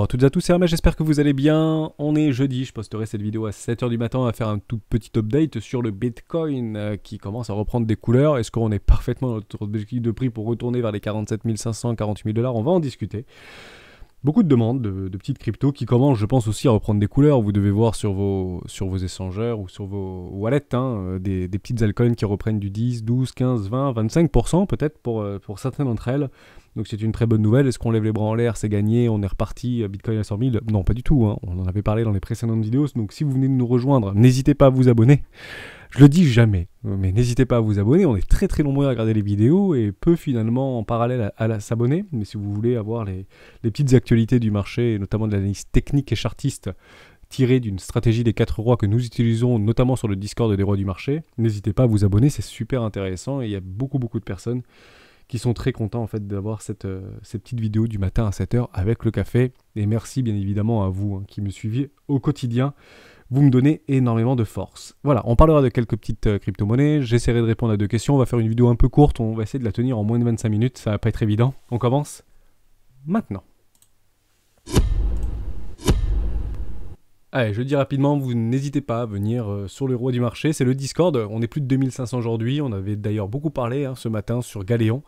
Bonjour à toutes et à tous, c'est Hermès, j'espère que vous allez bien. On est jeudi, je posterai cette vidéo à 7h du matin à faire un tout petit update sur le Bitcoin qui commence à reprendre des couleurs. Est-ce qu'on est parfaitement dans notre objectif de prix pour retourner vers les 47 500, 48 000 $? On va en discuter. Beaucoup de demandes de petites cryptos qui commencent, je pense, aussi à reprendre des couleurs. Vous devez voir sur vos échangeurs ou sur vos wallets des petites altcoins qui reprennent du 10, 12, 15, 20, 25% peut-être pour certaines d'entre elles. Donc c'est une très bonne nouvelle. Est-ce qu'on lève les bras en l'air, c'est gagné, on est reparti, Bitcoin à 100 000? Non, pas du tout, hein. On en avait parlé dans les précédentes vidéos. Donc si vous venez de nous rejoindre, n'hésitez pas à vous abonner. Je le dis jamais, mais n'hésitez pas à vous abonner. On est très très nombreux à regarder les vidéos et peu finalement en parallèle à s'abonner. Mais si vous voulez avoir les petites actualités du marché, et notamment de l'analyse technique et chartiste tirée d'une stratégie des 4 rois que nous utilisons notamment sur le Discord des rois du marché, n'hésitez pas à vous abonner, c'est super intéressant et il y a beaucoup de personnes qui sont très contents en fait d'avoir ces petites vidéos du matin à 7h avec le café. Et merci bien évidemment à vous qui me suivez au quotidien. Vous me donnez énormément de force. Voilà, on parlera de quelques petites crypto-monnaies. J'essaierai de répondre à 2 questions. On va faire une vidéo un peu courte. On va essayer de la tenir en moins de 25 minutes. Ça va pas être évident. On commence maintenant. Allez, je dis rapidement, vous n'hésitez pas à venir sur le roi du marché. C'est le Discord. On est plus de 2500 aujourd'hui. On avait d'ailleurs beaucoup parlé ce matin sur Galéon.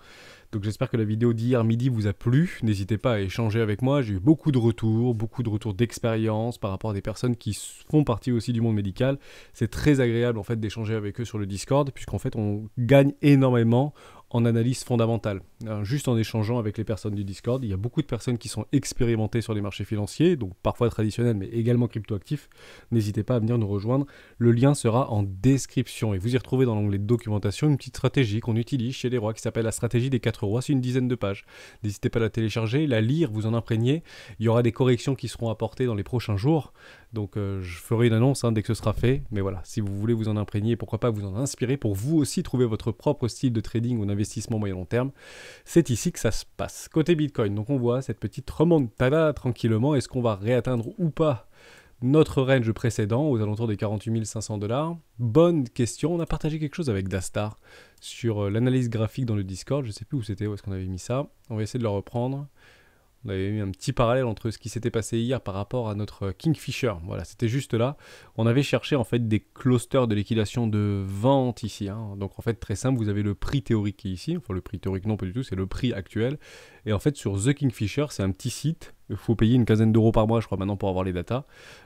Donc j'espère que la vidéo d'hier midi vous a plu. N'hésitez pas à échanger avec moi. J'ai eu beaucoup de retours d'expérience par rapport à des personnes qui font partie aussi du monde médical. C'est très agréable en fait d'échanger avec eux sur le Discord puisqu'en fait on gagne énormément en analyse fondamentale. Juste en échangeant avec les personnes du Discord, il y a beaucoup de personnes qui sont expérimentées sur les marchés financiers, donc parfois traditionnels mais également cryptoactifs. N'hésitez pas à venir nous rejoindre. Le lien sera en description et vous y retrouvez dans l'onglet de documentation une petite stratégie qu'on utilise chez les rois qui s'appelle la stratégie des 4 rois. C'est une dizaine de pages. N'hésitez pas à la télécharger, la lire, vous en imprégner. Il y aura des corrections qui seront apportées dans les prochains jours. Donc je ferai une annonce dès que ce sera fait. Mais voilà, si vous voulez vous en imprégner, pourquoi pas vous en inspirer pour vous aussi trouver votre propre style de trading ou d'investissement moyen long terme. C'est ici que ça se passe. Côté Bitcoin, donc on voit cette petite remontada tranquillement. Est-ce qu'on va réatteindre ou pas notre range précédent aux alentours des 48 500 $? Bonne question. On a partagé quelque chose avec Dastar sur l'analyse graphique dans le Discord. Je ne sais plus où c'était, où est-ce qu'on avait mis ça. On va essayer de le reprendre. On avait mis un petit parallèle entre ce qui s'était passé hier par rapport à notre Kingfisher. Voilà, c'était juste là. On avait cherché en fait des clusters de liquidation de vente ici. Donc en fait, très simple, vous avez le prix théorique qui est ici. Enfin, le prix théorique, non, pas du tout, c'est le prix actuel. Et en fait, sur The Kingfisher, c'est un petit site. Il faut payer une quinzaine d'euros par mois, je crois, maintenant pour avoir les datas.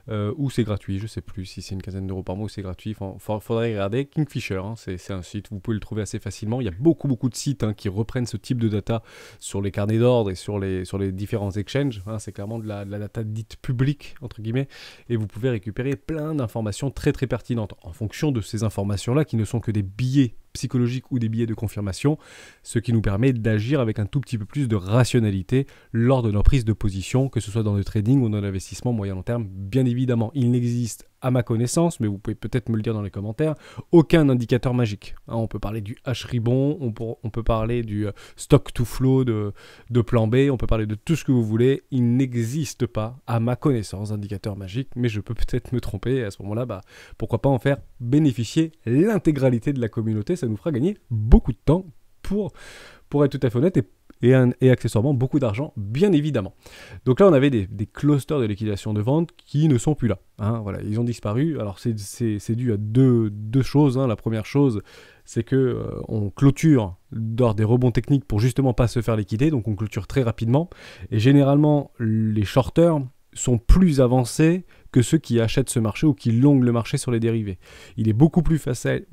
Ou c'est gratuit, je sais plus si c'est une quinzaine d'euros par mois ou c'est gratuit. Faudrait regarder. Kingfisher, c'est un site, vous pouvez le trouver assez facilement. Il y a beaucoup de sites qui reprennent ce type de data sur les carnets d'ordre et sur les différents exchanges. C'est clairement de la data dite publique, entre guillemets. Et vous pouvez récupérer plein d'informations très pertinentes en fonction de ces informations-là qui ne sont que des billets psychologiques ou des billets de confirmation, ce qui nous permet d'agir avec un tout petit peu plus de rationalité lors de nos prises de position, que ce soit dans le trading ou dans l'investissement moyen long terme. Bien évidemment, il n'existe à ma connaissance, mais vous pouvez peut-être me le dire dans les commentaires, aucun indicateur magique. On peut parler du H-Ribbon, on peut parler du stock to flow de plan B, on peut parler de tout ce que vous voulez. Il n'existe pas, à ma connaissance, d'indicateur magique, mais je peux peut-être me tromper. Et à ce moment-là, pourquoi pas en faire bénéficier l'intégralité de la communauté. Ça nous fera gagner beaucoup de temps pour être tout à fait honnête et accessoirement beaucoup d'argent, bien évidemment. Donc là, on avait des clusters de liquidation de vente qui ne sont plus là. Voilà, ils ont disparu. Alors, c'est dû à deux choses. La première chose, c'est que on clôture lors des rebonds techniques pour justement pas se faire liquider. Donc, on clôture très rapidement. Et généralement, les shorters sont plus avancés que ceux qui achètent ce marché ou qui longuent le marché sur les dérivés. Il est beaucoup plus facile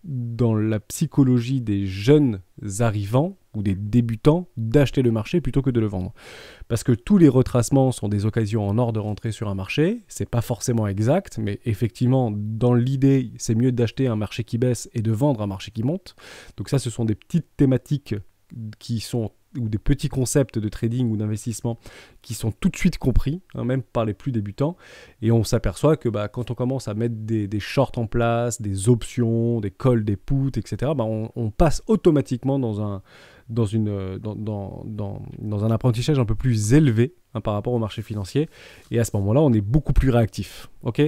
dans la psychologie des jeunes arrivants ou des débutants d'acheter le marché plutôt que de le vendre. Parce que tous les retracements sont des occasions en or de rentrer sur un marché. C'est pas forcément exact, mais effectivement, dans l'idée, c'est mieux d'acheter un marché qui baisse et de vendre un marché qui monte. Donc ça, ce sont des petites thématiques qui sont ou des petits concepts de trading ou d'investissement qui sont tout de suite compris, même par les plus débutants, et on s'aperçoit que quand on commence à mettre des shorts en place, des options, des calls, des puts, etc., on passe automatiquement dans un apprentissage un peu plus élevé hein, par rapport au marché financier. Et à ce moment-là, on est beaucoup plus réactif. Ok,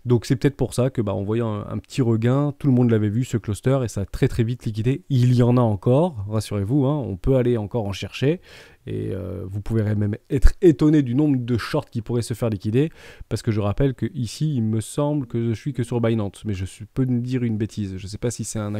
donc c'est peut-être pour ça que en voyant un petit regain, tout le monde l'avait vu ce cluster et ça a très très vite liquidé. Il y en a encore, rassurez-vous, hein, on peut aller encore en chercher. Et vous pouvez même être étonné du nombre de shorts qui pourraient se faire liquider, parce que je rappelle que ici, il me semble que je suis que sur Binance, mais je peux me dire une bêtise. Je ne sais pas si c'est un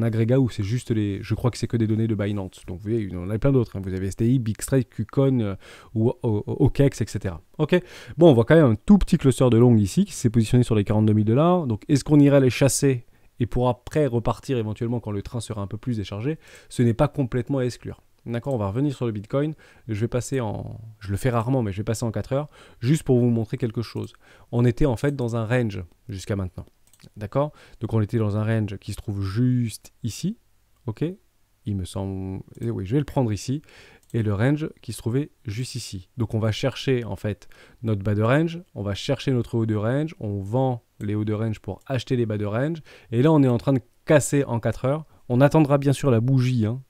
agrégat ou c'est juste les... Je crois que c'est que des données de Binance. Donc vous voyez, il y en a plein d'autres. Hein. Vous avez STI, BigStrike, KuCoin ou OKEx, etc. Ok. Bon, on voit quand même un tout petit cluster de long ici qui s'est positionné sur les 42 000 $. Donc est-ce qu'on irait les chasser et pour après repartir éventuellement quand le train sera un peu plus déchargé? Ce n'est pas complètement à exclure. D'accord, on va revenir sur le Bitcoin. Je vais passer en... Je le fais rarement, mais je vais passer en 4 heures, juste pour vous montrer quelque chose. On était en fait dans un range jusqu'à maintenant. D'accord? Donc on était dans un range qui se trouve juste ici. Ok? Il me semble... Et oui, je vais le prendre ici. Et le range qui se trouvait juste ici. Donc on va chercher en fait notre bas de range. On va chercher notre haut de range. On vend les hauts de range pour acheter les bas de range. Et là, on est en train de casser en 4 heures. On attendra bien sûr la bougie, hein,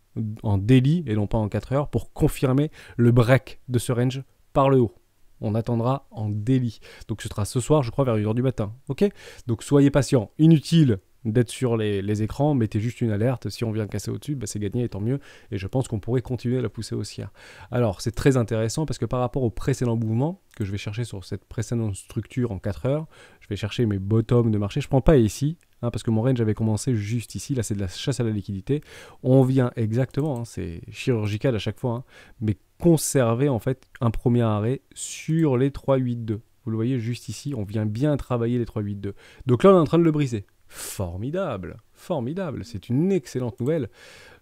en daily et non pas en 4 heures pour confirmer le break de ce range par le haut. On attendra en daily. Donc ce sera ce soir, je crois, vers 1h du matin. Ok? Donc soyez patients. Inutile d'être sur les écrans, mettez juste une alerte. Si on vient casser au-dessus, c'est gagné et tant mieux. Et je pense qu'on pourrait continuer à la pousser haussière. Alors c'est très intéressant parce que par rapport au précédent mouvement que je vais chercher sur cette précédente structure en 4 heures, je vais chercher mes bottoms de marché. Je ne prends pas ici. Parce que mon range avait commencé juste ici, là c'est de la chasse à la liquidité. On vient exactement, hein, c'est chirurgical à chaque fois, hein, mais conserver en fait un premier arrêt sur les 3,82. Vous le voyez juste ici, on vient bien travailler les 3,82. Donc là on est en train de le briser. Formidable, formidable, c'est une excellente nouvelle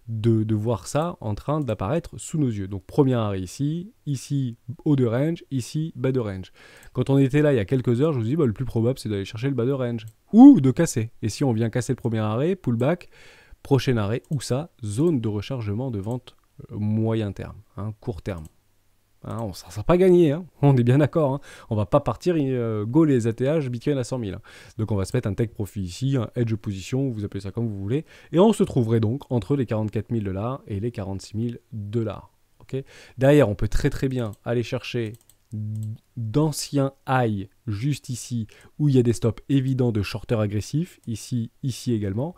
de voir ça en train d'apparaître sous nos yeux. Donc premier arrêt ici, ici haut de range, ici bas de range. Quand on était là il y a quelques heures, je vous dis le plus probable c'est d'aller chercher le bas de range ou de casser. Et si on vient casser le premier arrêt, pullback, prochain arrêt, où ça? Zone de rechargement de vente moyen terme, hein, court terme. Hein, ça ne sera pas gagné, hein, on est bien d'accord. Hein. On ne va pas partir go les ATH Bitcoin à 100 000. Hein. Donc on va se mettre un take profit ici, un hedge position, vous appelez ça comme vous voulez. Et on se trouverait donc entre les 44 000 $ et les 46 000 $. Okay. Derrière, on peut très très bien aller chercher d'anciens high juste ici, où il y a des stops évidents de shorteurs agressifs, ici également.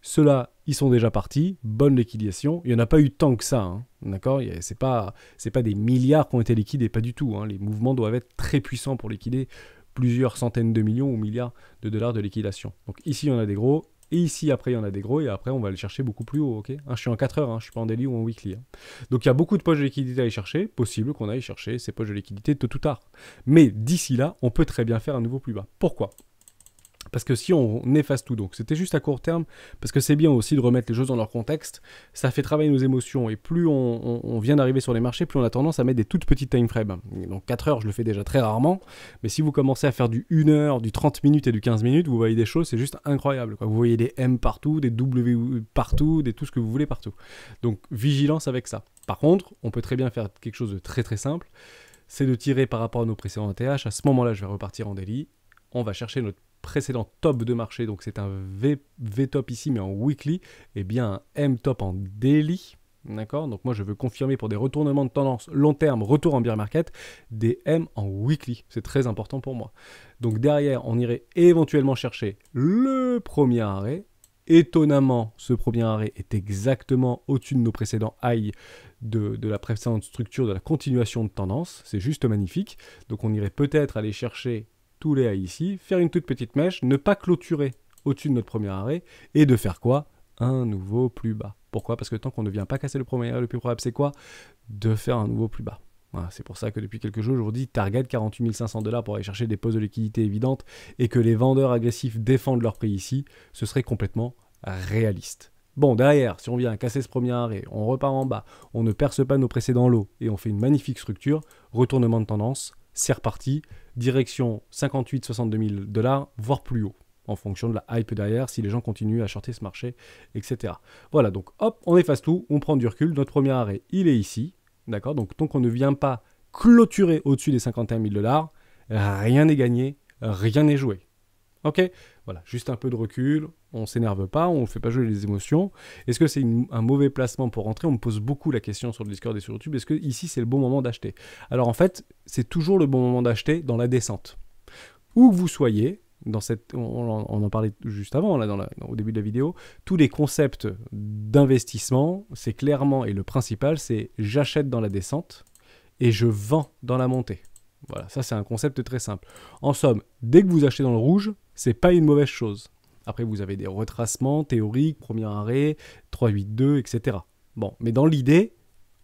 Ceux-là, ils sont déjà partis, bonne liquidation. Il n'y en a pas eu tant que ça, hein, d'accord? C'est pas des milliards qui ont été liquidés, pas du tout. Hein. Les mouvements doivent être très puissants pour liquider plusieurs centaines de millions ou milliards de dollars de liquidation. Donc ici, il y en a des gros, et ici, après, il y en a des gros, et après, on va aller chercher beaucoup plus haut, ok? Hein, je suis en 4 heures, hein, je suis pas en daily ou en weekly. Hein. Donc il y a beaucoup de poches de liquidité à aller chercher, possible qu'on aille chercher ces poches de liquidité tôt ou tard. Mais d'ici là, on peut très bien faire un nouveau plus bas. Pourquoi? Parce que si on efface tout, donc c'était juste à court terme, parce que c'est bien aussi de remettre les choses dans leur contexte, ça fait travailler nos émotions, et plus on vient d'arriver sur les marchés, plus on a tendance à mettre des toutes petites time frames. Donc 4 heures, je le fais déjà très rarement, mais si vous commencez à faire du 1 heure, du 30 minutes et du 15 minutes, vous voyez des choses, c'est juste incroyable. Quoi. Vous voyez des M partout, des W partout, des tout ce que vous voulez partout. Donc vigilance avec ça. Par contre, on peut très bien faire quelque chose de très très simple, c'est de tirer par rapport à nos précédents ATH. À ce moment-là, je vais repartir en daily, on va chercher notre précédent top de marché, donc c'est un V-top ici, mais en weekly, et bien un M-top en daily, d'accord? Donc moi, je veux confirmer pour des retournements de tendance long terme, retour en bear market, des M en weekly, c'est très important pour moi. Donc derrière, on irait éventuellement chercher le premier arrêt. Étonnamment, ce premier arrêt est exactement au-dessus de nos précédents highs de la précédente structure, de la continuation de tendance, c'est juste magnifique. Donc on irait peut-être aller chercher tous les highs ici, faire une toute petite mèche, ne pas clôturer au-dessus de notre premier arrêt, et de faire quoi? Un nouveau plus bas. Pourquoi? Parce que tant qu'on ne vient pas casser le premier arrêt, le plus probable c'est quoi? De faire un nouveau plus bas. Voilà, c'est pour ça que depuis quelques jours, je vous dis, target 48 500 $ pour aller chercher des postes de liquidité évidentes, et que les vendeurs agressifs défendent leur prix ici, ce serait complètement réaliste. Bon, derrière, si on vient casser ce premier arrêt, on repart en bas, on ne perce pas nos précédents lots, et on fait une magnifique structure, retournement de tendance, c'est reparti, direction 58-62 000 $, voire plus haut, en fonction de la hype derrière, si les gens continuent à shorter ce marché, etc. Voilà, donc hop, on efface tout, on prend du recul, notre premier arrêt, il est ici, d'accord? Donc tant qu'on ne vient pas clôturer au-dessus des 51 000 $, rien n'est gagné, rien n'est joué. Ok, voilà, juste un peu de recul, on s'énerve pas, on ne fait pas jouer les émotions. Est-ce que c'est un mauvais placement pour rentrer? On me pose beaucoup la question sur le Discord et sur YouTube, est-ce que ici c'est le bon moment d'acheter? Alors en fait, c'est toujours le bon moment d'acheter dans la descente. Où que vous soyez, dans cette, on en parlait juste avant, là, au début de la vidéo, tous les concepts d'investissement, c'est clairement, et le principal, c'est j'achète dans la descente et je vends dans la montée. Voilà, ça c'est un concept très simple. En somme, dès que vous achetez dans le rouge, c'est pas une mauvaise chose. Après, vous avez des retracements théoriques, premier arrêt, 3-8-2, etc. Bon, mais dans l'idée,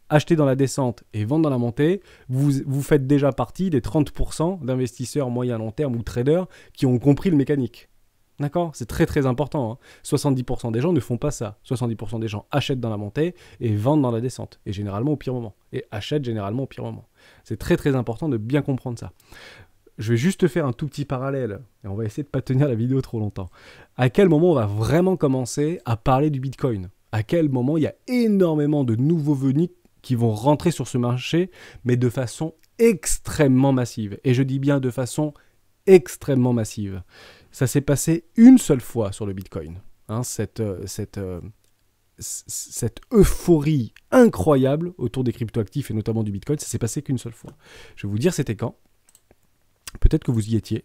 acheter dans la descente et vendre dans la montée, vous faites déjà partie des 30% d'investisseurs moyen long terme ou traders qui ont compris le mécanique. D'accord? C'est très très important. Hein. 70% des gens ne font pas ça. 70% des gens achètent dans la montée et vendent dans la descente. Et généralement au pire moment. Et achètent généralement au pire moment. C'est très très important de bien comprendre ça. Je vais juste faire un tout petit parallèle. Et on va essayer de ne pas tenir la vidéo trop longtemps. À quel moment on va vraiment commencer à parler du Bitcoin? À quel moment il y a énormément de nouveaux venus qui vont rentrer sur ce marché, mais de façon extrêmement massive. Et je dis bien de façon extrêmement massive. Ça s'est passé une seule fois sur le Bitcoin. Hein, cette euphorie incroyable autour des cryptoactifs et notamment du Bitcoin, ça s'est passé qu'une seule fois. Je vais vous dire c'était quand. Peut-être que vous y étiez.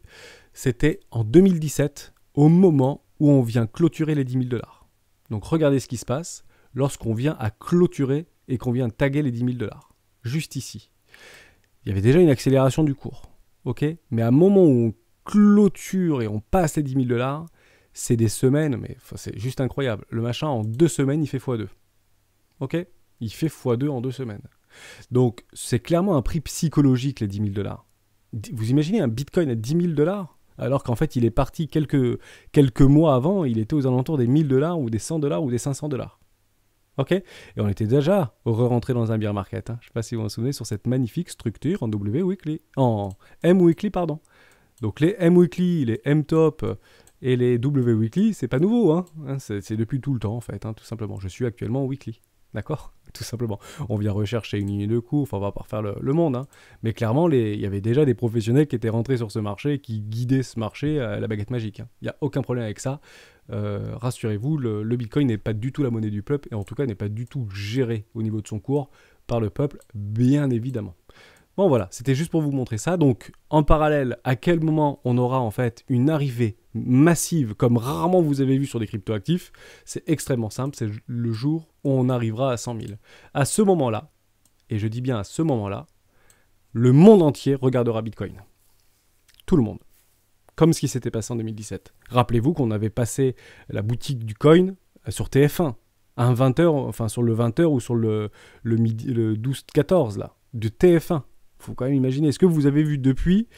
C'était en 2017, au moment où on vient clôturer les 10 000 $. Donc regardez ce qui se passe lorsqu'on vient à clôturer et qu'on vient taguer les 10 000 $. Juste ici. Il y avait déjà une accélération du cours. Ok, mais à un moment où on clôture et on passe les 10 000 $, c'est des semaines, mais c'est juste incroyable. Le machin, en 2 semaines, il fait x2. Ok? Il fait x2 en 2 semaines. Donc, c'est clairement un prix psychologique, les 10 000 $. Vous imaginez un Bitcoin à 10 000 $, alors qu'en fait, il est parti quelques mois avant, il était aux alentours des 1000 $ ou des 100 $ ou des 500 $. Ok? Et on était déjà re-rentré dans un bear market. Hein. Je ne sais pas si vous vous souvenez sur cette magnifique structure en W-Weekly. En M-Weekly, pardon. Donc les M-Weekly, les M-Top et les W-Weekly, c'est pas nouveau. Hein. C'est depuis tout le temps, en fait, hein, tout simplement. Je suis actuellement en Weekly. D'accord? Tout simplement. On vient rechercher une ligne de cours, enfin on va pas refaire le monde. Hein. Mais clairement, il y avait déjà des professionnels qui étaient rentrés sur ce marché et qui guidaient ce marché à la baguette magique. Hein. Il n'y a aucun problème avec ça. Rassurez-vous, le Bitcoin n'est pas du tout la monnaie du peuple et en tout cas n'est pas du tout géré au niveau de son cours par le peuple, bien évidemment. Bon voilà, c'était juste pour vous montrer ça. Donc en parallèle, à quel moment on aura en fait une arrivée massive comme rarement vous avez vu sur des cryptoactifs? C'est extrêmement simple, c'est le jour où on arrivera à 100 000. À ce moment-là, et je dis bien à ce moment-là, le monde entier regardera Bitcoin. Tout le monde. Comme ce qui s'était passé en 2017. Rappelez-vous qu'on avait passé la boutique du coin sur TF1, à un 20h, enfin sur le 20h ou sur le 12-14 là, de TF1. Il faut quand même imaginer. Est-ce que vous avez vu depuis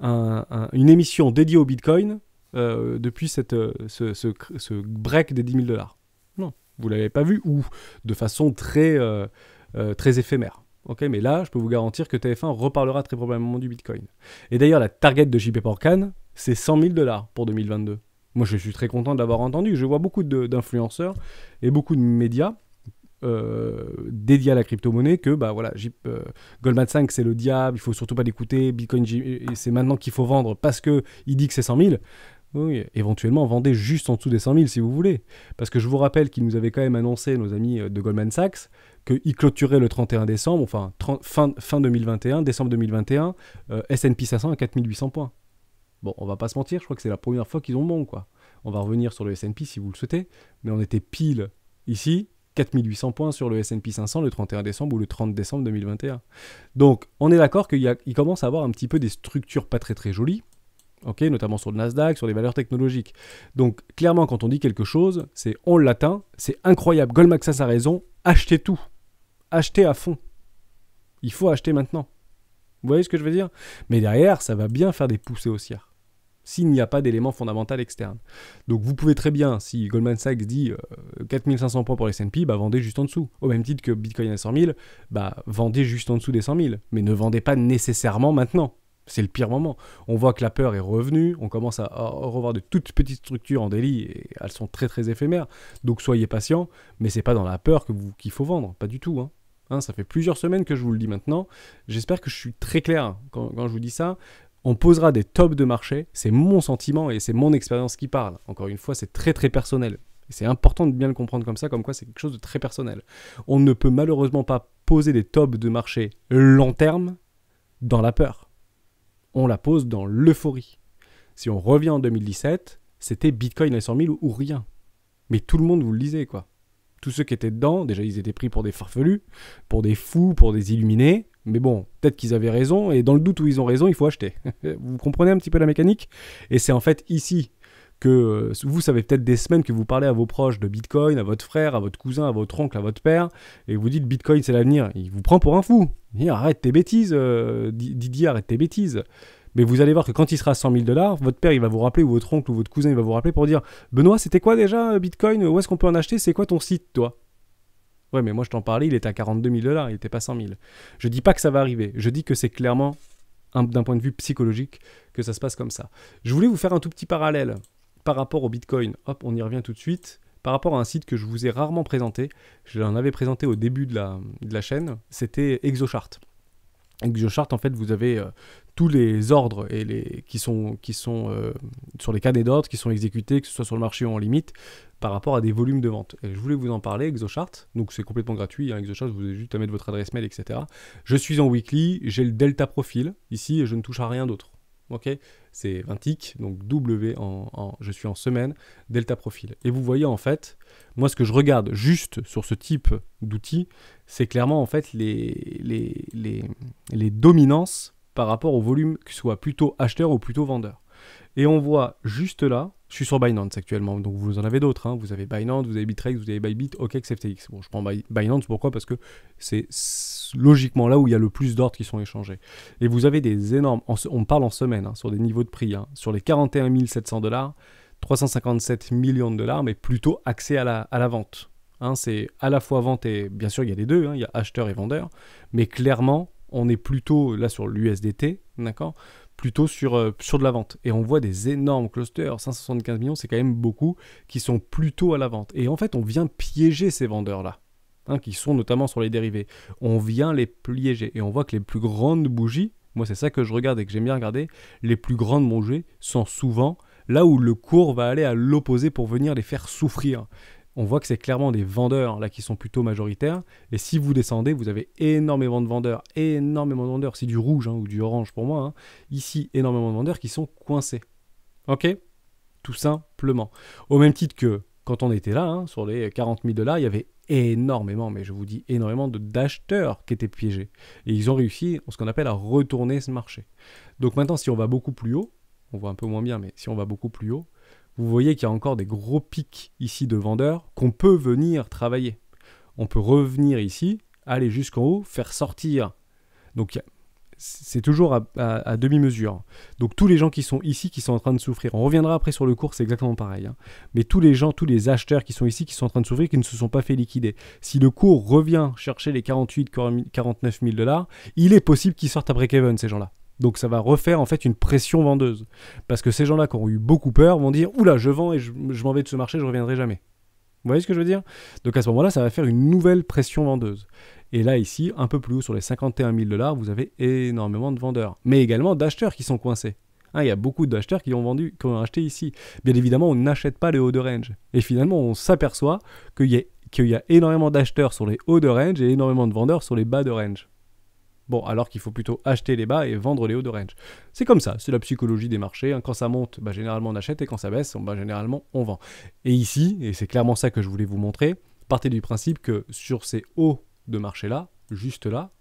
une émission dédiée au Bitcoin depuis ce break des 10 000 $? Non, vous ne l'avez pas vu ou de façon très éphémère. Okay, mais là, je peux vous garantir que TF1 reparlera très probablement du Bitcoin. Et d'ailleurs, la target de JP Morgan, c'est 100 000 $ pour 2022. Moi, je suis très content de l'avoir entendu. Je vois beaucoup d'influenceurs et beaucoup de médias dédiés à la crypto-monnaie que bah, voilà, Goldman Sachs, c'est le diable, il faut surtout pas l'écouter. Bitcoin, c'est maintenant qu'il faut vendre parce qu'il dit que c'est 100 000. Oui, éventuellement, vendez juste en dessous des 100 000 si vous voulez. Parce que je vous rappelle qu'ils nous avaient quand même annoncé, nos amis de Goldman Sachs, qu'ils clôturaient le 31 décembre, enfin fin 2021, décembre 2021, S&P 500 à 4800 points. Bon, on va pas se mentir, je crois que c'est la première fois qu'ils ont bon, quoi. On va revenir sur le S&P si vous le souhaitez, mais on était pile ici, 4800 points sur le S&P 500 le 31 décembre ou le 30 décembre 2021. Donc, on est d'accord qu'il commence à avoir un petit peu des structures pas très très jolies, okay, notamment sur le Nasdaq, sur les valeurs technologiques. Donc, clairement, quand on dit quelque chose, c'est on l'atteint, c'est incroyable, Goldman Sachs a raison, achetez tout. Achetez à fond. Il faut acheter maintenant. Vous voyez ce que je veux dire? Mais derrière, ça va bien faire des poussées haussières. S'il n'y a pas d'élément fondamental externe. Donc vous pouvez très bien, si Goldman Sachs dit 4500 points pour les S&P, bah vendez juste en dessous. Au même titre que Bitcoin à 100 000, bah vendez juste en dessous des 100 000. Mais ne vendez pas nécessairement maintenant. C'est le pire moment. On voit que la peur est revenue, on commence à revoir de toutes petites structures en daily, et elles sont très très éphémères. Donc soyez patients, mais c'est pas dans la peur qu'il faut vendre, pas du tout. Hein, ça fait plusieurs semaines que je vous le dis maintenant. J'espère que je suis très clair quand je vous dis ça. On posera des tops de marché, c'est mon sentiment et c'est mon expérience qui parle. Encore une fois, c'est très très personnel. Et c'est important de bien le comprendre comme ça, comme quoi c'est quelque chose de très personnel. On ne peut malheureusement pas poser des tops de marché long terme dans la peur. On la pose dans l'euphorie. Si on revient en 2017, c'était Bitcoin à 100 000 ou rien. Mais tout le monde vous le disait, quoi. Tous ceux qui étaient dedans, déjà ils étaient pris pour des farfelus, pour des fous, pour des illuminés. Mais bon, peut-être qu'ils avaient raison, et dans le doute où ils ont raison, il faut acheter. Vous comprenez un petit peu la mécanique? Et c'est en fait ici que vous savez peut-être des semaines que vous parlez à vos proches de Bitcoin, à votre frère, à votre cousin, à votre oncle, à votre père, et vous dites Bitcoin c'est l'avenir. Il vous prend pour un fou. Il dit arrête tes bêtises, Didier, arrête tes bêtises. Mais vous allez voir que quand il sera à 100 000 $, votre père il va vous rappeler, ou votre oncle ou votre cousin il va vous rappeler pour dire Benoît, c'était quoi déjà Bitcoin? Où est-ce qu'on peut en acheter? C'est quoi ton site, toi? Ouais, mais moi je t'en parlais, il était à 42 000 $, il n'était pas 100 000. Je dis pas que ça va arriver, je dis que c'est clairement, d'un point de vue psychologique, que ça se passe comme ça. Je voulais vous faire un tout petit parallèle par rapport au Bitcoin. Hop, on y revient tout de suite. Par rapport à un site que je vous ai rarement présenté, je l'en avais présenté au début de la chaîne, c'était ExoChart. ExoChart, en fait, vous avez tous les ordres qui sont sur les canets d'ordre qui sont exécutés, que ce soit sur le marché ou en limite, par rapport à des volumes de vente. Et je voulais vous en parler, ExoChart, donc c'est complètement gratuit, hein, ExoChart, vous avez juste à mettre votre adresse mail, etc. Je suis en weekly, j'ai le delta profil, ici, et je ne touche à rien d'autre. Ok, c'est 20 ticks, donc W je suis en semaine, delta profil. Et vous voyez en fait, moi ce que je regarde juste sur ce type d'outils, c'est clairement en fait les dominances par rapport au volume, que ce soit plutôt acheteur ou plutôt vendeur. Et on voit juste là, je suis sur Binance actuellement, donc vous en avez d'autres, hein. Vous avez Binance, vous avez Bittrex, vous avez Bybit, OKEx, FTX. Bon, je prends Binance, pourquoi? Parce que c'est logiquement là où il y a le plus d'ordres qui sont échangés. Et vous avez des énormes, on parle en semaine, hein, sur des niveaux de prix, hein, sur les 41 700 $, 357 millions de dollars, mais plutôt axé à la vente. Hein, c'est à la fois vente et, bien sûr, il y a les deux, hein, il y a acheteur et vendeur, mais clairement, on est plutôt là sur l'USDT, d'accord, plutôt sur de la vente. Et on voit des énormes clusters, 575 millions, c'est quand même beaucoup, qui sont plutôt à la vente. Et en fait, on vient piéger ces vendeurs-là, hein, qui sont notamment sur les dérivés. On vient les piéger. Et on voit que les plus grandes bougies, moi c'est ça que je regarde et que j'aime bien regarder, les plus grandes bougies sont souvent là où le cours va aller à l'opposé pour venir les faire souffrir. On voit que c'est clairement des vendeurs là qui sont plutôt majoritaires. Et si vous descendez, vous avez énormément de vendeurs. C'est du rouge, hein, ou du orange pour moi. Hein. Ici, énormément de vendeurs qui sont coincés. Ok? Tout simplement. Au même titre que quand on était là, hein, sur les 40 000 $, il y avait énormément, mais je vous dis énormément d'acheteurs qui étaient piégés. Et ils ont réussi, ce qu'on appelle, à retourner ce marché. Donc maintenant, si on va beaucoup plus haut, on voit un peu moins bien, mais si on va beaucoup plus haut, vous voyez qu'il y a encore des gros pics ici de vendeurs qu'on peut venir travailler. On peut revenir ici, aller jusqu'en haut, faire sortir. Donc c'est toujours à demi-mesure. Donc tous les gens qui sont ici, qui sont en train de souffrir, on reviendra après sur le cours, c'est exactement pareil. Hein. Mais tous les gens, tous les acheteurs qui sont ici, qui sont en train de souffrir, qui ne se sont pas fait liquider. Si le cours revient chercher les 49 000 $, il est possible qu'ils sortent après Kevin, ces gens-là. Donc ça va refaire en fait une pression vendeuse. Parce que ces gens-là qui ont eu beaucoup peur vont dire « Oula, je vends et je m'en vais de ce marché, je ne reviendrai jamais ». Vous voyez ce que je veux dire? Donc à ce moment-là, ça va faire une nouvelle pression vendeuse. Et là, ici, un peu plus haut, sur les 51 000 $, vous avez énormément de vendeurs. Mais également d'acheteurs qui sont coincés. Hein, il y a beaucoup d'acheteurs qui ont acheté ici. Bien évidemment, on n'achète pas les hauts de range. Et finalement, on s'aperçoit qu'il y a énormément d'acheteurs sur les hauts de range et énormément de vendeurs sur les bas de range. Bon, alors qu'il faut plutôt acheter les bas et vendre les hauts de range. C'est comme ça, c'est la psychologie des marchés. Hein. Quand ça monte, généralement on achète, et quand ça baisse, généralement on vend. Et ici, et c'est clairement ça que je voulais vous montrer, partez du principe que sur ces hauts de marché-là, juste là,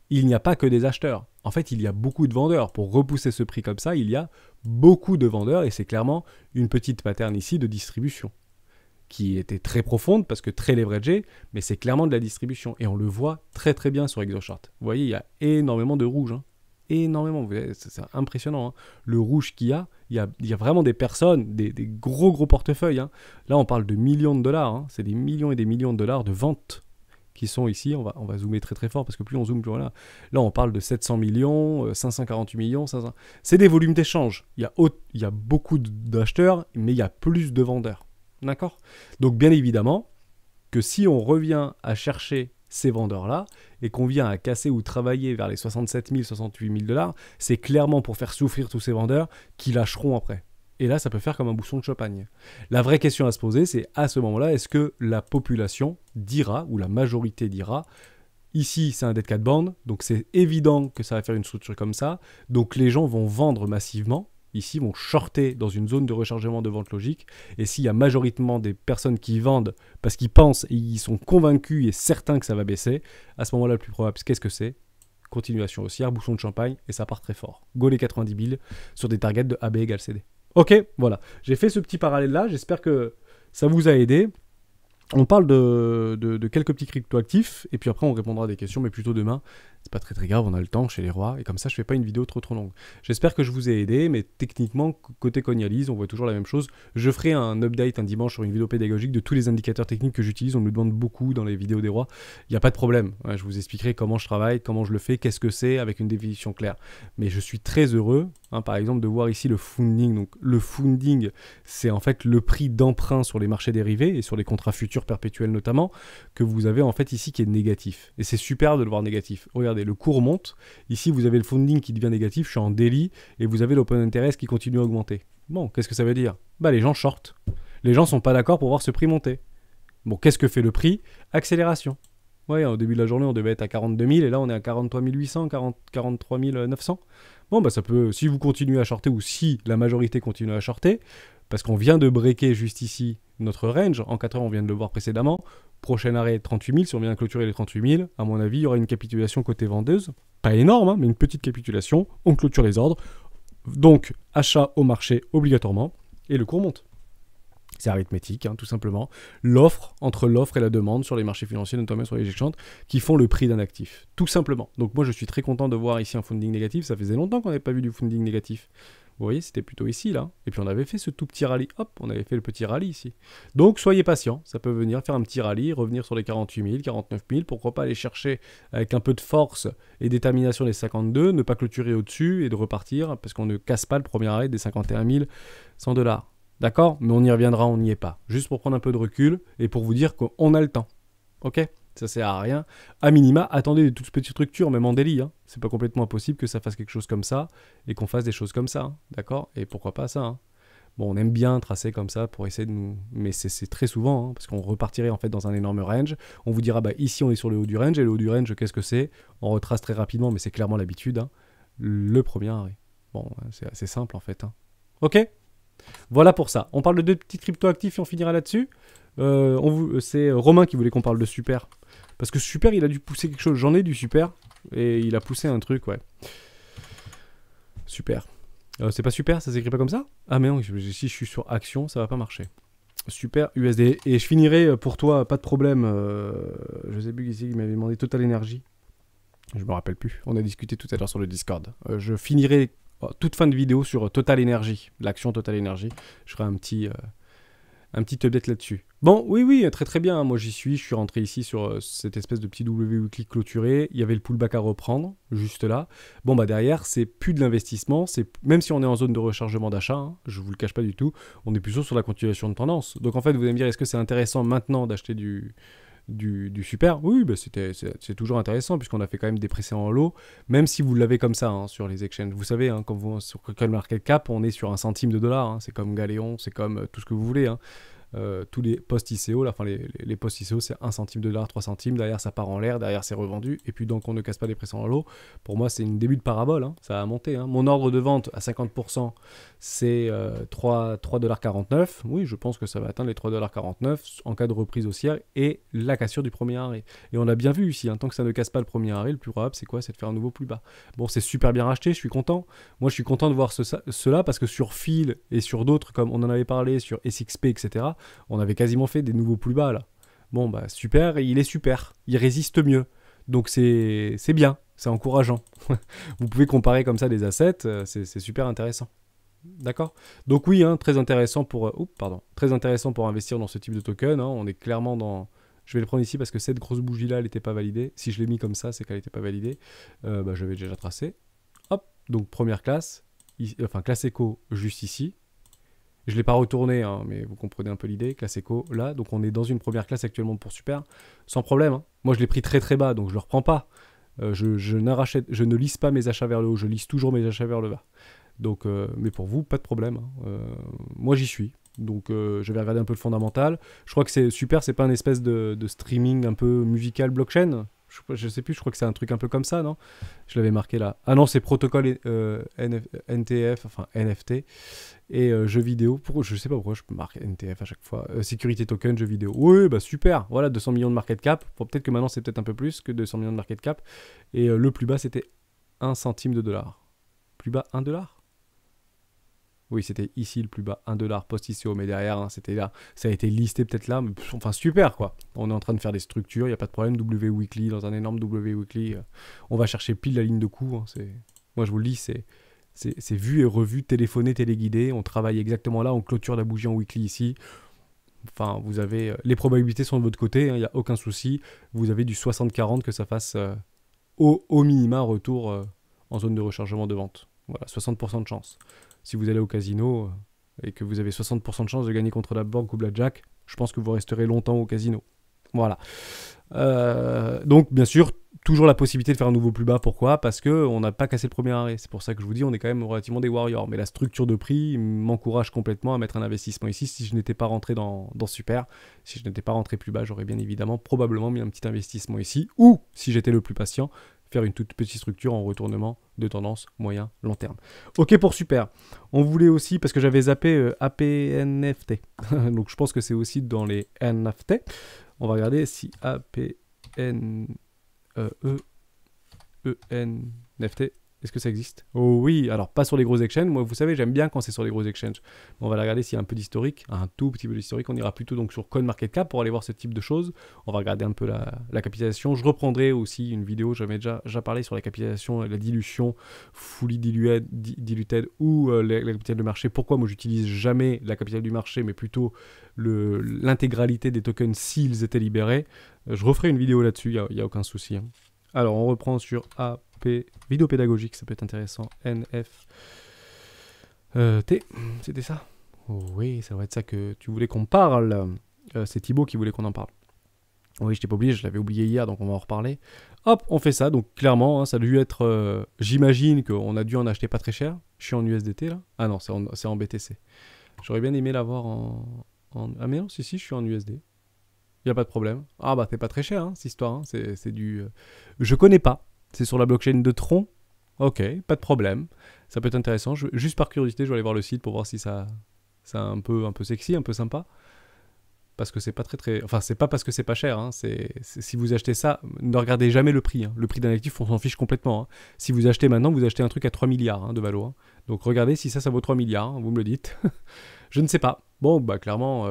il n'y a pas que des acheteurs. En fait, il y a beaucoup de vendeurs. Pour repousser ce prix comme ça, il y a beaucoup de vendeurs, et c'est clairement une petite pattern ici de distribution, qui était très profonde parce que très leveragée, mais c'est clairement de la distribution. Et on le voit très très bien sur ExoChart. Vous voyez, il y a énormément de rouge. Hein. Énormément, c'est impressionnant. Hein. Le rouge qu'il y a vraiment des personnes, des gros portefeuilles. Hein. Là, on parle de millions de dollars. Hein. C'est des millions et des millions de dollars de ventes qui sont ici. On va zoomer très très fort parce que plus on zoome, plus voilà. Là, on parle de 700 millions, 548 millions. 500... C'est des volumes d'échange. Il y a beaucoup d'acheteurs, mais il y a plus de vendeurs. D'accord? Donc bien évidemment que si on revient à chercher ces vendeurs-là, et qu'on vient à casser ou travailler vers les 67 000, 68 000 $, c'est clairement pour faire souffrir tous ces vendeurs qui lâcheront après. Et là, ça peut faire comme un bousson de champagne. La vraie question à se poser, c'est à ce moment-là, est-ce que la population dira, ou la majorité dira, ici, c'est un dead cat band, donc c'est évident que ça va faire une structure comme ça, donc les gens vont vendre massivement, ici, vont shorter dans une zone de rechargement de vente logique, et s'il y a majoritairement des personnes qui vendent parce qu'ils pensent et ils sont convaincus et certains que ça va baisser, à ce moment-là, le plus probable, qu'est-ce que c'est ? Continuation haussière, bousson de champagne, et ça part très fort. Go les 90 000 sur des targets de AB égale CD. Ok, voilà. J'ai fait ce petit parallèle-là. J'espère que ça vous a aidé. On parle de quelques petits cryptoactifs, et puis après on répondra à des questions, mais plutôt demain. C'est pas très grave, on a le temps chez les rois, et comme ça je fais pas une vidéo trop longue. J'espère que je vous ai aidé, mais techniquement, côté Coinalyse, on voit toujours la même chose. Je ferai un update un dimanche sur une vidéo pédagogique de tous les indicateurs techniques que j'utilise. On me le demande beaucoup dans les vidéos des rois. Il n'y a pas de problème. Ouais, je vous expliquerai comment je travaille, comment je le fais, qu'est-ce que c'est, avec une définition claire. Mais je suis très heureux, par exemple, de voir ici le funding. Donc le funding, c'est en fait le prix d'emprunt sur les marchés dérivés et sur les contrats futurs perpétuels notamment, que vous avez en fait ici qui est négatif. Et c'est super de le voir négatif. Regardez, le cours monte. Ici, vous avez le funding qui devient négatif. Je suis en daily et vous avez l'open interest qui continue à augmenter. Bon, qu'est-ce que ça veut dire ? Les gens shortent. Les gens sont pas d'accord pour voir ce prix monter. Bon, qu'est-ce que fait le prix ? Accélération. Ouais, au début de la journée, on devait être à 42 000 et là, on est à 43 800, 43 900. Bon, ça peut, si vous continuez à shorter ou si la majorité continue à shorter, parce qu'on vient de breaker juste ici notre range, en 4 heures, on vient de le voir précédemment. Prochain arrêt, 38 000. Si on vient de clôturer les 38 000, à mon avis, il y aura une capitulation côté vendeuse. Pas énorme, mais une petite capitulation. On clôture les ordres. Donc, achat au marché obligatoirement. Et le cours monte. C'est arithmétique, tout simplement. L'offre, entre l'offre et la demande sur les marchés financiers, notamment sur les exchanges, qui font le prix d'un actif. Tout simplement. Donc moi, je suis très content de voir ici un funding négatif. Ça faisait longtemps qu'on n'avait pas vu du funding négatif. Vous voyez, c'était plutôt ici, là. Et puis on avait fait ce tout petit rallye. Hop, on avait fait le petit rallye ici. Donc soyez patients. Ça peut venir faire un petit rallye, revenir sur les 48 000, 49 000. Pourquoi pas aller chercher avec un peu de force et détermination les 52, ne pas clôturer au-dessus et de repartir parce qu'on ne casse pas le premier arrêt des 51 100 $. D'accord ? Mais on y reviendra, on n'y est pas. Juste pour prendre un peu de recul et pour vous dire qu'on a le temps. Ok ? Ça sert à rien. À minima, attendez des toutes petites structures, même en daily. C'est pas complètement impossible que ça fasse quelque chose comme ça et qu'on fasse des choses comme ça. D'accord ? Et pourquoi pas ça ? Bon, on aime bien tracer comme ça pour essayer de nous... Mais c'est très souvent, parce qu'on repartirait en fait dans un énorme range. On vous dira, ici on est sur le haut du range, et le haut du range, qu'est-ce que c'est ? On retrace très rapidement, mais c'est clairement l'habitude. Le premier arrêt. Bon, c'est assez simple en fait. Ok ? Voilà pour ça. On parle de deux petits cryptoactifs et on finira là-dessus. C'est Romain qui voulait qu'on parle de Super. Parce que Super, il a dû pousser quelque chose. J'en ai du Super. Et il a poussé un truc, ouais. Super. C'est pas Super, ça s'écrit pas comme ça ? Ah mais non, si je suis sur Action, ça va pas marcher. Super USD. Et je finirai pour toi, pas de problème. Je sais plus qui c'est qui m'avait demandé Total Energy. Je me rappelle plus. On a discuté tout à l'heure sur le Discord. Je finirai toute fin de vidéo sur Total Energy, l'action Total Energy. Je ferai un petit update là-dessus. Bon, oui, très très bien. Moi j'y suis. Je suis rentré ici sur cette espèce de petit W weekly clôturé. Il y avait le pullback à reprendre, juste là. Bon, derrière, c'est plus de l'investissement. Même si on est en zone de rechargement d'achat, je vous le cache pas du tout, on est plutôt sur la continuation de tendance. Donc en fait, vous allez me dire, est-ce que c'est intéressant maintenant d'acheter du Super? Oui, c'est toujours intéressant puisqu'on a fait quand même des précédents lots, même si vous l'avez comme ça sur les exchanges. Vous savez, quand sur CoinMarketCap, on est sur 1 centime de dollar. C'est comme Galéon, c'est comme tout ce que vous voulez. Tous les posts ICO, les posts ICO, c'est 1 centime de dollar, 3 centimes. Derrière, ça part en l'air, derrière, c'est revendu. Et puis, donc, on ne casse pas les précédents lots. Pour moi, c'est une début de parabole. Ça a monté. Mon ordre de vente à 50%, c'est 3,49 $. Oui, je pense que ça va atteindre les 3,49 $ en cas de reprise haussière et la cassure du premier arrêt. Et on a bien vu ici, tant que ça ne casse pas le premier arrêt, le plus probable, c'est quoi ? C'est de faire un nouveau plus bas. Bon, c'est super bien racheté, je suis content. Moi, je suis content de voir cela parce que sur Phil et sur d'autres, comme on en avait parlé, sur SXP, etc., on avait quasiment fait des nouveaux plus bas, là. Bon, super, il est super. Il résiste mieux. Donc, c'est bien. C'est encourageant. Vous pouvez comparer comme ça des assets, c'est super intéressant. D'accord ? Donc oui, très intéressant pour investir dans ce type de token. On est clairement dans... Je vais le prendre ici parce que cette grosse bougie-là, elle n'était pas validée. Si je l'ai mis comme ça, c'est qu'elle n'était pas validée. Je vais déjà tracer. Hop, donc première classe. Classe éco juste ici. Je ne l'ai pas retourné, hein, mais vous comprenez un peu l'idée. Classe éco, là. Donc on est dans une première classe actuellement pour super. Sans problème. Hein. Moi, je l'ai pris très très bas, donc je ne le reprends pas. Je ne lisse pas mes achats vers le haut, je lisse toujours mes achats vers le bas. Donc, mais pour vous, pas de problème. Hein. Moi, j'y suis. Donc, je vais regarder un peu le fondamental. Je crois que c'est super, c'est pas une espèce de streaming un peu musical blockchain. Je sais plus, je crois que c'est un truc un peu comme ça, non? Je l'avais marqué là. Ah non, c'est protocole NTF, enfin NFT, et jeux vidéo. Je sais pas pourquoi je marque NTF à chaque fois. Sécurité token, jeux vidéo. Oui, bah super. Voilà, 200 millions de market cap. Peut-être que maintenant c'est peut-être un peu plus que 200 millions de market cap. Et le plus bas c'était 1 centime de dollar. Plus bas 1 dollar? Oui, c'était ici le plus bas, 1 dollar post-ICO, mais derrière, hein, c'était là. Ça a été listé peut-être là, mais enfin super quoi. On est en train de faire des structures, il n'y a pas de problème. W Weekly, dans un énorme W Weekly, on va chercher pile la ligne de coup. Hein, moi je vous le dis, c'est vu et revu, téléphoné, téléguidé. On travaille exactement là, on clôture la bougie en weekly ici. Enfin, vous avez. Les probabilités sont de votre côté, il n'y a aucun souci. Vous avez du 60-40 que ça fasse au minima retour en zone de rechargement de vente. Voilà, 60% de chance. Si vous allez au casino et que vous avez 60% de chance de gagner contre la banque ou blackjack, je pense que vous resterez longtemps au casino. Voilà. Donc, bien sûr, toujours la possibilité de faire un nouveau plus bas. Pourquoi? Parce qu'on n'a pas cassé le premier arrêt. C'est pour ça que je vous dis, on est quand même relativement des warriors. Mais la structure de prix m'encourage complètement à mettre un investissement ici. Si je n'étais pas rentré dans Super, si je n'étais pas rentré plus bas, j'aurais bien évidemment probablement mis un petit investissement ici. Ou, si j'étais le plus patient, faire une toute petite structure en retournement de tendance moyen long terme. Ok pour super. On voulait aussi, parce que j'avais zappé APNFT, donc je pense que c'est aussi dans les NFT. On va regarder si APNENFT, est-ce que ça existe? Oh oui, alors pas sur les gros exchanges. Moi, vous savez, j'aime bien quand c'est sur les gros exchanges. On va regarder s'il y a un peu d'historique, un tout petit peu d'historique. On ira plutôt donc sur CoinMarketCap pour aller voir ce type de choses. On va regarder un peu la capitalisation. Je reprendrai aussi une vidéo, j'avais déjà parlé sur la capitalisation et la dilution, fully diluted ou la capitale de marché. Pourquoi moi j'utilise jamais la capitale du marché, mais plutôt l'intégralité des tokens s'ils étaient libérés. Je referai une vidéo là-dessus, il n'y a aucun souci. Hein. Alors, on reprend sur vidéo pédagogique, ça peut être intéressant. NFT, c'était ça? Oui, ça va être ça que tu voulais qu'on parle. C'est Thibaut qui voulait qu'on en parle. Oui, je t'ai pas oublié, je l'avais oublié hier, donc on va en reparler. Hop, on fait ça. Donc clairement, hein, ça a dû être... J'imagine qu'on a dû en acheter pas très cher. Je suis en USDT là. Ah non, c'est en BTC. J'aurais bien aimé l'avoir en... Ah mais non, si, je suis en USD. Il n'y a pas de problème. Ah bah c'est pas très cher, hein, cette histoire. Hein. C'est du... Je connais pas. C'est sur la blockchain de Tron. Ok, pas de problème. Ça peut être intéressant. Juste par curiosité, je vais aller voir le site pour voir si ça un peu sexy, un peu sympa. Parce que c'est pas très... Enfin, c'est pas parce que c'est pas cher. Hein. Si vous achetez ça, ne regardez jamais le prix. Hein. Le prix d'un actif, on s'en fiche complètement. Hein. Si vous achetez maintenant, vous achetez un truc à 3 milliards hein, de valo. Hein. Donc regardez si ça vaut 3 milliards. Hein, vous me le dites. Je ne sais pas. Bon, bah clairement...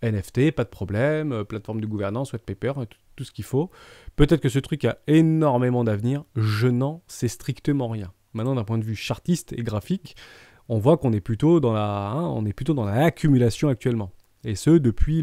NFT, pas de problème, plateforme de gouvernance, white paper, tout ce qu'il faut. Peut-être que ce truc a énormément d'avenir, je n'en sais strictement rien. Maintenant, d'un point de vue chartiste et graphique, on voit qu'on est plutôt dans la accumulation actuellement. Et ce, depuis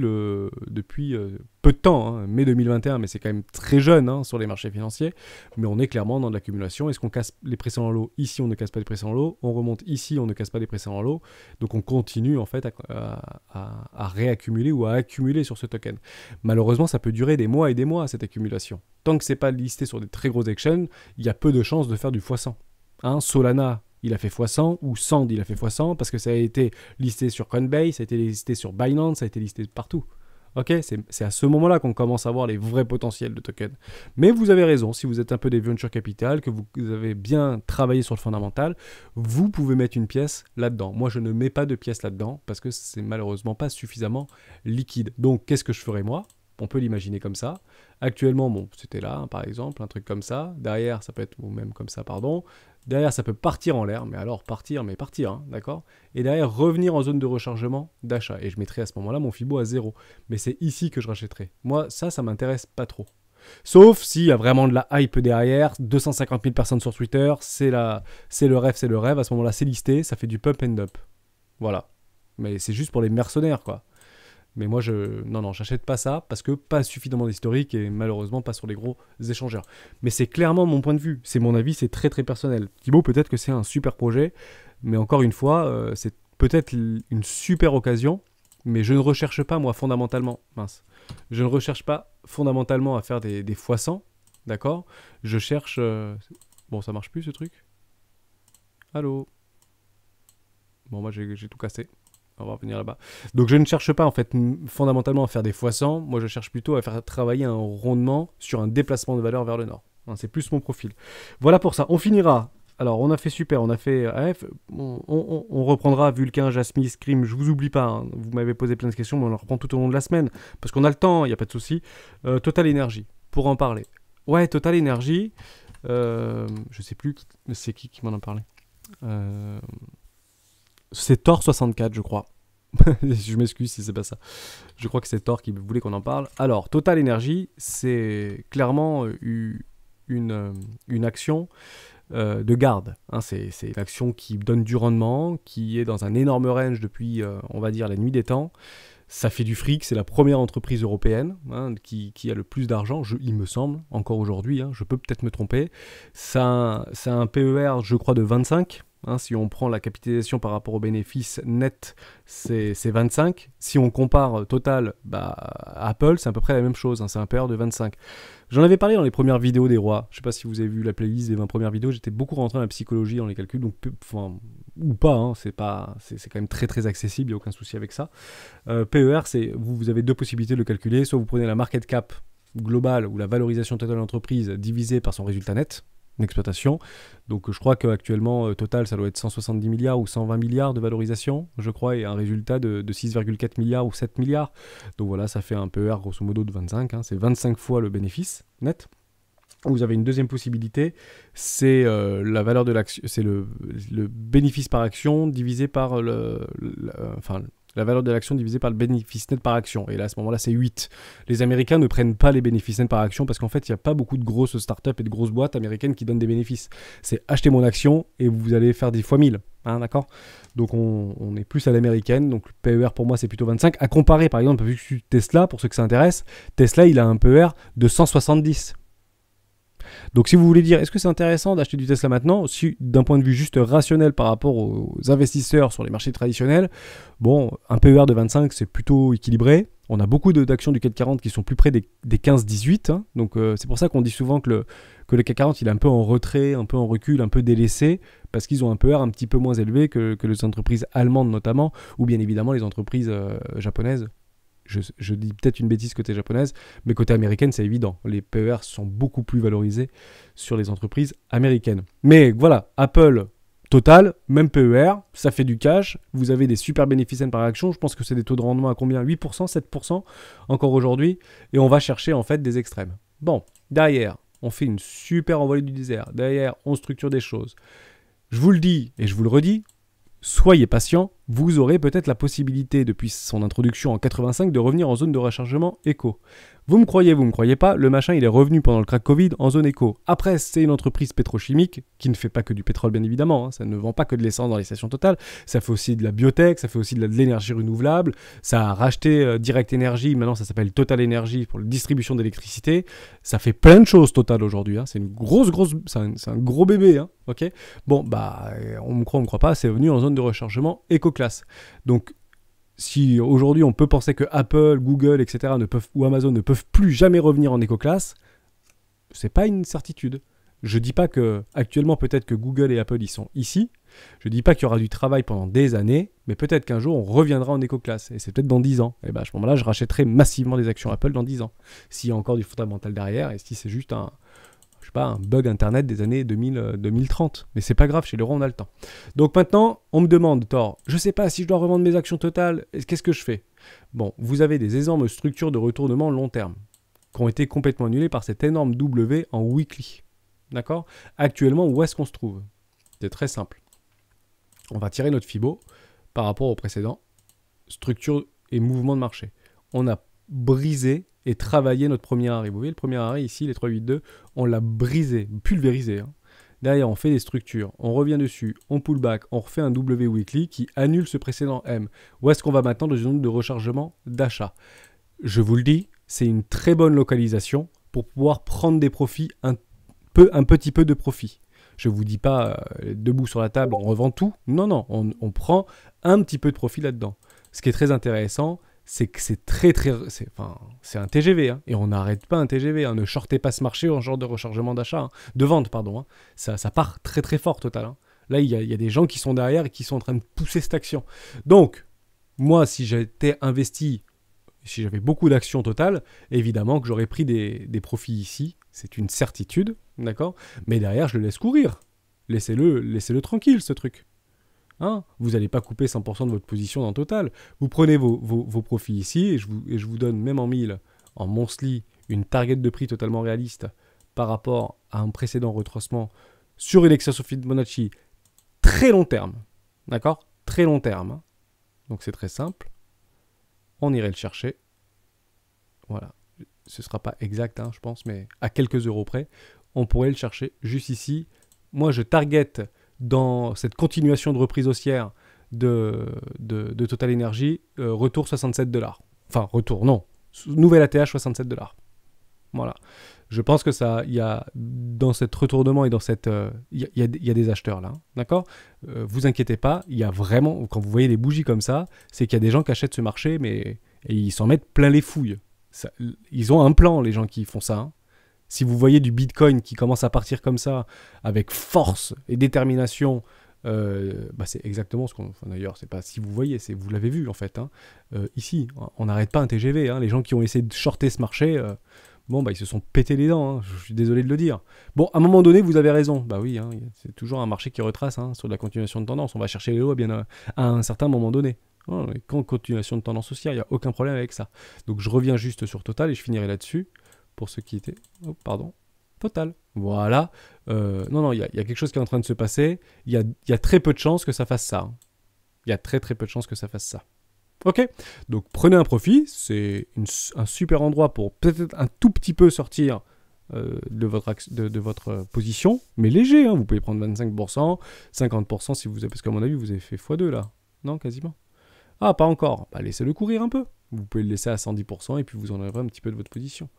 peu de temps, hein, mai 2021, mais c'est quand même très jeune hein, sur les marchés financiers. Mais on est clairement dans de l'accumulation. Est-ce qu'on casse les précédents lots? Ici, on ne casse pas les précédents lots. On remonte ici, on ne casse pas les précédents lots. Donc on continue en fait à réaccumuler ou à accumuler sur ce token. Malheureusement, ça peut durer des mois et des mois, cette accumulation. Tant que ce n'est pas listé sur des très gros exchanges, il y a peu de chances de faire du x100. Hein, Solana, il a fait x100, ou Sand, il a fait x100, parce que ça a été listé sur Coinbase, ça a été listé sur Binance, ça a été listé partout. Ok, c'est à ce moment-là qu'on commence à voir les vrais potentiels de tokens. Mais vous avez raison, si vous êtes un peu des venture capital, que vous avez bien travaillé sur le fondamental, vous pouvez mettre une pièce là-dedans. Moi, je ne mets pas de pièce là-dedans, parce que c'est malheureusement pas suffisamment liquide. Donc, qu'est-ce que je ferai moi? On peut l'imaginer comme ça. Actuellement, bon, c'était là, hein, par exemple, un truc comme ça. Derrière, ça peut être, ou même comme ça, pardon. Derrière, ça peut partir en l'air, mais alors partir, hein, d'accord? Et derrière, revenir en zone de rechargement d'achat. Et je mettrai à ce moment-là mon Fibo à 0. Mais c'est ici que je rachèterai. Moi, ça m'intéresse pas trop. Sauf s'il y a vraiment de la hype derrière, 250 000 personnes sur Twitter, c'est le rêve. À ce moment-là, c'est listé, ça fait du pump and up. Voilà. Mais c'est juste pour les mercenaires, quoi. Mais moi, non, j'achète pas ça parce que pas suffisamment d'historique et malheureusement pas sur les gros échangeurs. Mais c'est clairement mon point de vue. C'est mon avis, c'est très très personnel. Thibaut, peut-être que c'est un super projet, mais encore une fois, c'est peut-être une super occasion, mais je ne recherche pas, moi, fondamentalement, je ne recherche pas fondamentalement à faire des x100, d'accord? Je cherche... Bon, ça marche plus, ce truc? Allô? Bon, moi, j'ai tout cassé. On va revenir là-bas. Donc, je ne cherche pas, en fait, fondamentalement à faire des x100. Moi, je cherche plutôt à faire travailler un rondement sur un déplacement de valeur vers le nord. C'est plus mon profil. Voilà pour ça. On finira. Alors, on a fait super, on a fait AF. On reprendra Vulcain, Jasmine, Scream. Je vous oublie pas. Hein. Vous m'avez posé plein de questions, mais on en reprend tout au long de la semaine. Parce qu'on a le temps, il n'y a pas de souci. Total Energy, pour en parler. Ouais, Total Energy. Je sais plus, c'est qui m'en a parlé. C'est Thor64, je crois. Je m'excuse si c'est pas ça. Je crois que c'est Thor qui voulait qu'on en parle. Alors, Total Energy, c'est clairement une action de garde. Hein. C'est une action qui donne du rendement, qui est dans un énorme range depuis, on va dire, la nuit des temps. Ça fait du fric, c'est la première entreprise européenne qui a le plus d'argent, il me semble, encore aujourd'hui, je peux peut-être me tromper. Ça a un PER, je crois, de 25. Si on prend la capitalisation par rapport aux bénéfices net, c'est 25. Si on compare Total à Apple, c'est à peu près la même chose, c'est un PER de 25. J'en avais parlé dans les premières vidéos des rois. Je ne sais pas si vous avez vu la playlist des 20 premières vidéos, j'étais beaucoup rentré dans la psychologie, dans les calculs, donc, ou pas, c'est quand même très très accessible, il n'y a aucun souci avec ça. PER, vous avez deux possibilités de le calculer, soit vous prenez la market cap globale ou la valorisation totale de l'entreprise divisée par son résultat net d'exploitation. Donc je crois qu'actuellement, Total, ça doit être 170 milliards ou 120 milliards de valorisation, je crois, et un résultat de 6,4 milliards ou 7 milliards. Donc voilà, ça fait un PER grosso modo de 25, c'est 25 fois le bénéfice net. Vous avez une deuxième possibilité, c'est la valeur de l'action, c'est le bénéfice par action divisé par la valeur de l'action divisée par le bénéfice net par action. Et là, à ce moment-là, c'est 8. Les Américains ne prennent pas les bénéfices nets par action parce qu'en fait, il n'y a pas beaucoup de grosses startups et de grosses boîtes américaines qui donnent des bénéfices. C'est acheter mon action et vous allez faire 10 fois 1000. D'accord? Donc, on est plus à l'américaine. Donc, le PER pour moi, c'est plutôt 25. À comparer, par exemple, vu que Tesla, pour ceux que ça intéresse, Tesla, il a un PER de 170. Donc si vous voulez dire, est-ce que c'est intéressant d'acheter du Tesla maintenant, si d'un point de vue juste rationnel par rapport aux investisseurs sur les marchés traditionnels, bon, un PER de 25, c'est plutôt équilibré. On a beaucoup d'actions du CAC 40 qui sont plus près des 15-18. Donc c'est pour ça qu'on dit souvent que le CAC 40 il est un peu en retrait, un peu en recul, un peu délaissé, parce qu'ils ont un PER un petit peu moins élevé que les entreprises allemandes notamment, ou bien évidemment les entreprises japonaises. Je dis peut-être une bêtise côté japonaise, mais côté américaine, c'est évident. Les PER sont beaucoup plus valorisés sur les entreprises américaines. Mais voilà, Apple, Total, même PER, ça fait du cash. Vous avez des super bénéfices par action. Je pense que c'est des taux de rendement à combien? 8%, 7% encore aujourd'hui. Et on va chercher en fait des extrêmes. Bon, derrière, on fait une super envolée du désert. Derrière, on structure des choses. Je vous le dis et je vous le redis, soyez patient, vous aurez peut-être la possibilité, depuis son introduction en 85, de revenir en zone de rechargement éco. Vous me croyez pas, le machin il est revenu pendant le crack Covid en zone éco. Après, c'est une entreprise pétrochimique qui ne fait pas que du pétrole bien évidemment, ça ne vend pas que de l'essence dans les stations Total, ça fait aussi de la biotech, ça fait aussi de l'énergie renouvelable, ça a racheté Direct Energy, maintenant ça s'appelle Total Energy pour la distribution d'électricité, ça fait plein de choses Total aujourd'hui, c'est une c'est un gros bébé, ok. Bon on me croit pas, c'est revenu en zone de rechargement éco-classe. Donc si aujourd'hui on peut penser que Apple, Google, etc. ou Amazon ne peuvent plus jamais revenir en éco-classe, c'est pas une certitude. Je dis pas que actuellement peut-être que Google et Apple ils sont ici. Je dis pas qu'il y aura du travail pendant des années, mais peut-être qu'un jour on reviendra en éco-classe. Et c'est peut-être dans 10 ans. Et à ce moment-là, je rachèterai massivement des actions Apple dans 10 ans. S'il y a encore du fondamental derrière et si c'est juste un bug internet des années 2030. Mais c'est pas grave, chez Leroy on a le temps. Donc maintenant, on me demande, Thor, je sais pas si je dois revendre mes actions Total, qu'est-ce que je fais? Bon, vous avez des énormes structures de retournement long terme qui ont été complètement annulées par cette énorme W en weekly. D'accord? Actuellement, où est-ce qu'on se trouve? C'est très simple. On va tirer notre Fibo par rapport au précédent, structure et mouvement de marché. On a brisé et travailler notre premier arrêt. Vous voyez le premier arrêt ici, les 382, on l'a brisé, pulvérisé. Derrière, on fait des structures, on revient dessus, on pull back, on refait un W weekly qui annule ce précédent M. Où est-ce qu'on va maintenant dans une zone de rechargement d'achat? Je vous le dis, c'est une très bonne localisation pour pouvoir prendre des profits, un petit peu de profit. Je vous dis pas debout sur la table, on revend tout. Non, non, on prend un petit peu de profit là-dedans. Ce qui est très intéressant, c'est que c'est c'est un TGV, hein, et on n'arrête pas un TGV. Hein, ne shortez pas ce marché en genre de rechargement d'achat, hein, de vente, pardon. Hein. Ça part très très fort total. Hein. Là, il y a des gens qui sont derrière et qui sont en train de pousser cette action. Donc, moi, si j'étais investi, si j'avais beaucoup d'actions totales, évidemment que j'aurais pris des profits ici. C'est une certitude, d'accord? Mais derrière, je le laisse courir. Laissez-le tranquille, ce truc. Hein, vous n'allez pas couper 100% de votre position dans Total. Vous prenez vos profits ici et je vous donne même en 1000, en monthly, une target de prix totalement réaliste par rapport à un précédent retracement sur une extension Fibonacci très long terme. D'accord? Très long terme. Hein. Donc c'est très simple. On irait le chercher. Voilà. Ce ne sera pas exact, hein, je pense, mais à quelques euros près. On pourrait le chercher juste ici. Moi, je target dans cette continuation de reprise haussière de Total Energy, retour 67 $. Enfin, retour, non. Nouvelle ATH 67 $. Voilà. Je pense que ça, il y a dans cet retournement et dans cette... il y a des acheteurs là, hein, d'accord? Vous inquiétez pas, il y a vraiment... Quand vous voyez des bougies comme ça, c'est qu'il y a des gens qui achètent ce marché, mais et ils s'en mettent plein les fouilles. Ça, ils ont un plan, les gens qui font ça. Hein. Si vous voyez du Bitcoin qui commence à partir comme ça, avec force et détermination, c'est exactement ce qu'on... Enfin, d'ailleurs, c'est pas si vous voyez, c'est vous l'avez vu en fait. Hein. Ici, on n'arrête pas un TGV. Hein. Les gens qui ont essayé de shorter ce marché, ils se sont pété les dents. Hein. Je suis désolé de le dire. Bon, à un moment donné, vous avez raison. Bah oui, hein, c'est toujours un marché qui retrace hein, sur de la continuation de tendance. On va chercher les hauts à un certain moment donné. Quand continuation de tendance haussière, il n'y a aucun problème avec ça. Donc je reviens juste sur Total et je finirai là-dessus. Pour ceux qui étaient... Oh, pardon. Total. Voilà. Non, il y a quelque chose qui est en train de se passer. Il y a très peu de chances que ça fasse ça. Hein. Il y a très très peu de chances que ça fasse ça. Ok. Donc prenez un profit. C'est un super endroit pour peut-être un tout petit peu sortir de votre position. Mais léger. Hein. Vous pouvez prendre 25%, 50% si vous avez... Parce qu'à mon avis, vous avez fait x2 là. Non, quasiment. Ah, pas encore. Bah, laissez-le courir un peu. Vous pouvez le laisser à 110% et puis vous enlèverez un petit peu de votre position.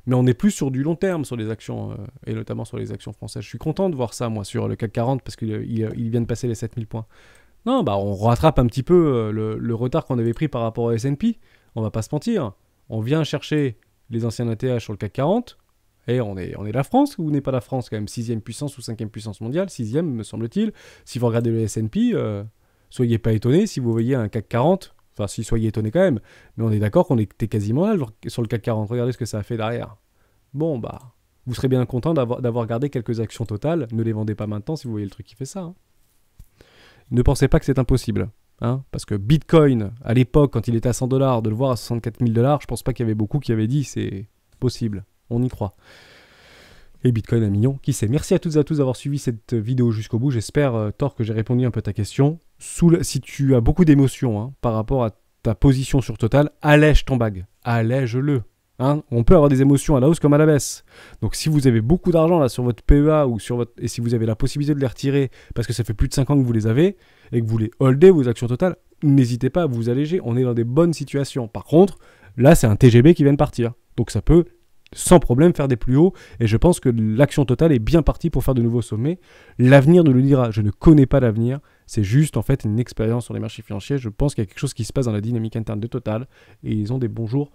Mais on est plus sur du long terme sur les actions, et notamment sur les actions françaises. Je suis content de voir ça, moi, sur le CAC 40, parce qu'il vient de passer les 7000 points. Non, on rattrape un petit peu le retard qu'on avait pris par rapport au S&P. On va pas se mentir. On vient chercher les anciens ATH sur le CAC 40, et on est la France, ou n'est pas la France, quand même 6e puissance ou 5e puissance mondiale, 6e, me semble-t-il. Si vous regardez le S&P, soyez pas étonnés si vous voyez un CAC 40. Enfin, si soyez étonnés quand même. Mais on est d'accord qu'on était quasiment là sur le CAC 40. Regardez ce que ça a fait derrière. Bon, vous serez bien content d'avoir gardé quelques actions totales. Ne les vendez pas maintenant si vous voyez le truc qui fait ça. Hein. Ne pensez pas que c'est impossible. Hein, parce que Bitcoin, à l'époque, quand il était à 100 $, de le voir à 64 000 $, je pense pas qu'il y avait beaucoup qui avaient dit c'est possible. On y croit. Et Bitcoin à millions, qui sait. Merci à toutes et à tous d'avoir suivi cette vidéo jusqu'au bout. J'espère, Thor, que j'ai répondu un peu à ta question. Si tu as beaucoup d'émotions hein, par rapport à ta position sur Total, allège ton bag. Allège-le. Hein. On peut avoir des émotions à la hausse comme à la baisse. Donc si vous avez beaucoup d'argent là sur votre PEA ou et si vous avez la possibilité de les retirer parce que ça fait plus de 5 ans que vous les avez et que vous les holdez, vos actions Total, n'hésitez pas à vous alléger. On est dans des bonnes situations. Par contre, là, c'est un TGB qui vient de partir. Donc ça peut sans problème faire des plus hauts, et je pense que l'action Total est bien partie pour faire de nouveaux sommets. L'avenir nous le dira, je ne connais pas l'avenir, c'est juste en fait une expérience sur les marchés financiers. Je pense qu'il y a quelque chose qui se passe dans la dynamique interne de Total, et ils ont des bons jours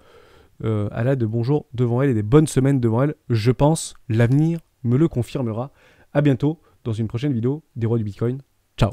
à la de bons jours devant elle, et des bonnes semaines devant elle. Je pense, l'avenir me le confirmera. À bientôt dans une prochaine vidéo des rois du Bitcoin. Ciao.